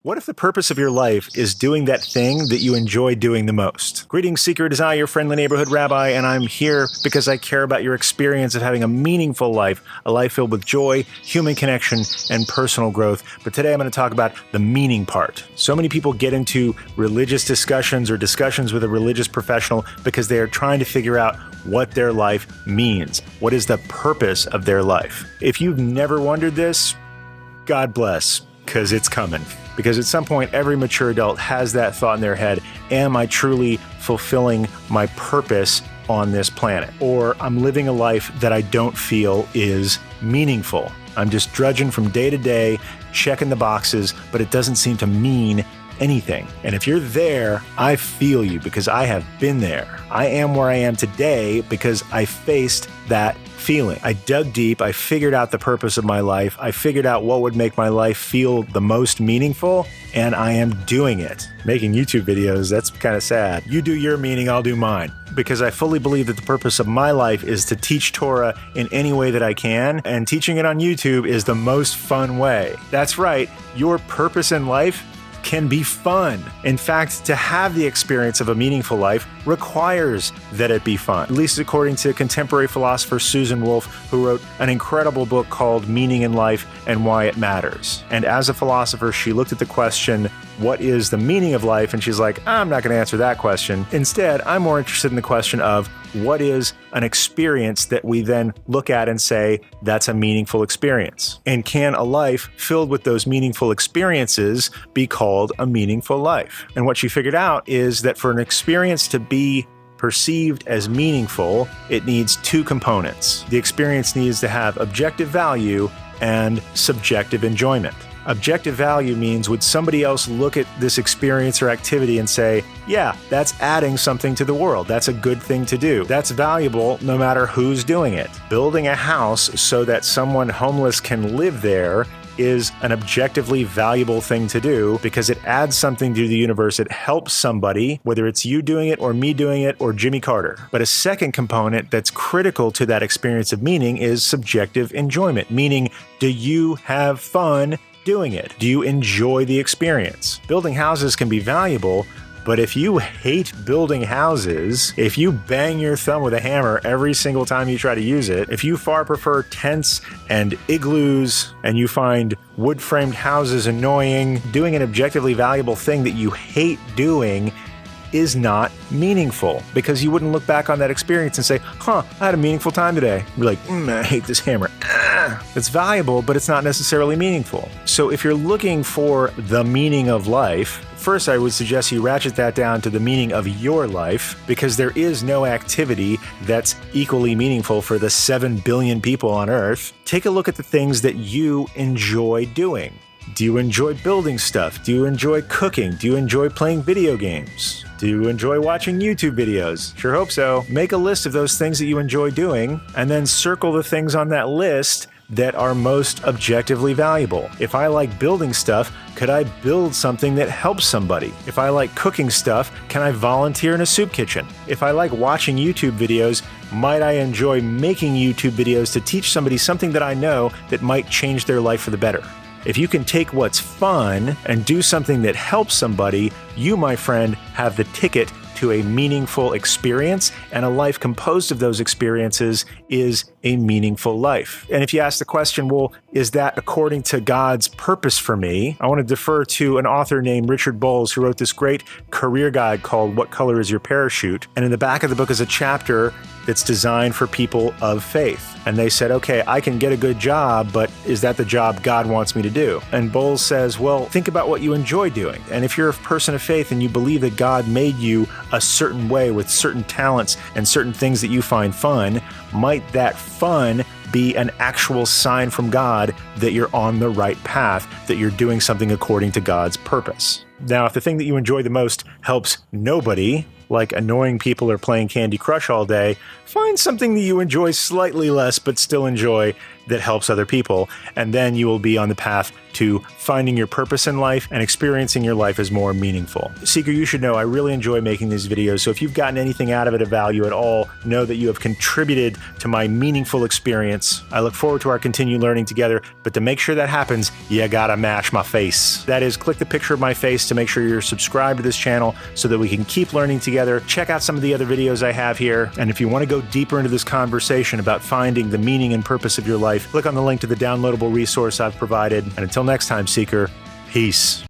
What if the purpose of your life is doing that thing that you enjoy doing the most? Greetings, Seeker. It is I, your friendly neighborhood rabbi, and I'm here because I care about your experience of having a meaningful life, a life filled with joy, human connection, and personal growth. But today I'm going to talk about the meaning part. So many people get into religious discussions or discussions with a religious professional because they are trying to figure out what their life means. What is the purpose of their life? If you've never wondered this, God bless, because it's coming. Because at some point, every mature adult has that thought in their head, am I truly fulfilling my purpose on this planet? Or I'm living a life that I don't feel is meaningful. I'm just drudging from day to day, checking the boxes, but it doesn't seem to mean anything. And if you're there, I feel you because I have been there. I am where I am today because I faced that feeling. I dug deep. I figured out the purpose of my life. I figured out what would make my life feel the most meaningful, and I am doing it. Making YouTube videos, that's kind of sad. You do your meaning, I'll do mine. Because I fully believe that the purpose of my life is to teach Torah in any way that I can, and teaching it on YouTube is the most fun way. That's right, your purpose in life can be fun. In fact, to have the experience of a meaningful life requires that it be fun, at least according to contemporary philosopher Susan Wolf, who wrote an incredible book called Meaning in Life and Why It Matters. And as a philosopher, she looked at the question, what is the meaning of life? And she's like, I'm not going to answer that question. Instead, I'm more interested in the question of what is an experience that we then look at and say, that's a meaningful experience? And can a life filled with those meaningful experiences be called a meaningful life? And what she figured out is that for an experience to be perceived as meaningful, it needs two components. The experience needs to have objective value and subjective enjoyment. Objective value means, would somebody else look at this experience or activity and say, yeah, that's adding something to the world. That's a good thing to do. That's valuable no matter who's doing it. Building a house so that someone homeless can live there is an objectively valuable thing to do because it adds something to the universe. It helps somebody, whether it's you doing it or me doing it or Jimmy Carter. But a second component that's critical to that experience of meaning is subjective enjoyment, meaning, do you have fun doing it? Do you enjoy the experience? Building houses can be valuable, but if you hate building houses, if you bang your thumb with a hammer every single time you try to use it, if you far prefer tents and igloos and you find wood-framed houses annoying, doing an objectively valuable thing that you hate doing is not meaningful, because you wouldn't look back on that experience and say, I had a meaningful time today. You're like, I hate this hammer. It's valuable, but it's not necessarily meaningful. So if you're looking for the meaning of life, first I would suggest you ratchet that down to the meaning of your life, because there is no activity that's equally meaningful for the 7 billion people on Earth. Take a look at the things that you enjoy doing. Do you enjoy building stuff? Do you enjoy cooking? Do you enjoy playing video games? Do you enjoy watching YouTube videos? Sure hope so. Make a list of those things that you enjoy doing, and then circle the things on that list that are most objectively valuable. If I like building stuff, could I build something that helps somebody? If I like cooking stuff, can I volunteer in a soup kitchen? If I like watching YouTube videos, might I enjoy making YouTube videos to teach somebody something that I know that might change their life for the better? If you can take what's fun and do something that helps somebody, you, my friend, have the ticket to a meaningful experience, and a life composed of those experiences is a meaningful life. And if you ask the question, well, is that according to God's purpose for me? I want to defer to an author named Richard Bowles, who wrote this great career guide called What Color is Your Parachute? And in the back of the book is a chapter that's designed for people of faith. And they said, okay, I can get a good job, but is that the job God wants me to do? And Bowles says, well, think about what you enjoy doing. And if you're a person of faith and you believe that God made you a certain way with certain talents and certain things that you find fun, might that fun be an actual sign from God that you're on the right path, that you're doing something according to God's purpose? Now, if the thing that you enjoy the most helps nobody, like annoying people or playing Candy Crush all day, find something that you enjoy slightly less but still enjoy that helps other people, and then you will be on the path to finding your purpose in life and experiencing your life as more meaningful. Seeker, you should know I really enjoy making these videos, so if you've gotten anything out of it of value at all, know that you have contributed to my meaningful experience. I look forward to our continued learning together, but to make sure that happens, you gotta mash my face. That is, click the picture of my face to make sure you're subscribed to this channel so that we can keep learning together. Check out some of the other videos I have here, and if you want to go deeper into this conversation about finding the meaning and purpose of your life, click on the link to the downloadable resource I've provided. And until next time, Seeker, peace.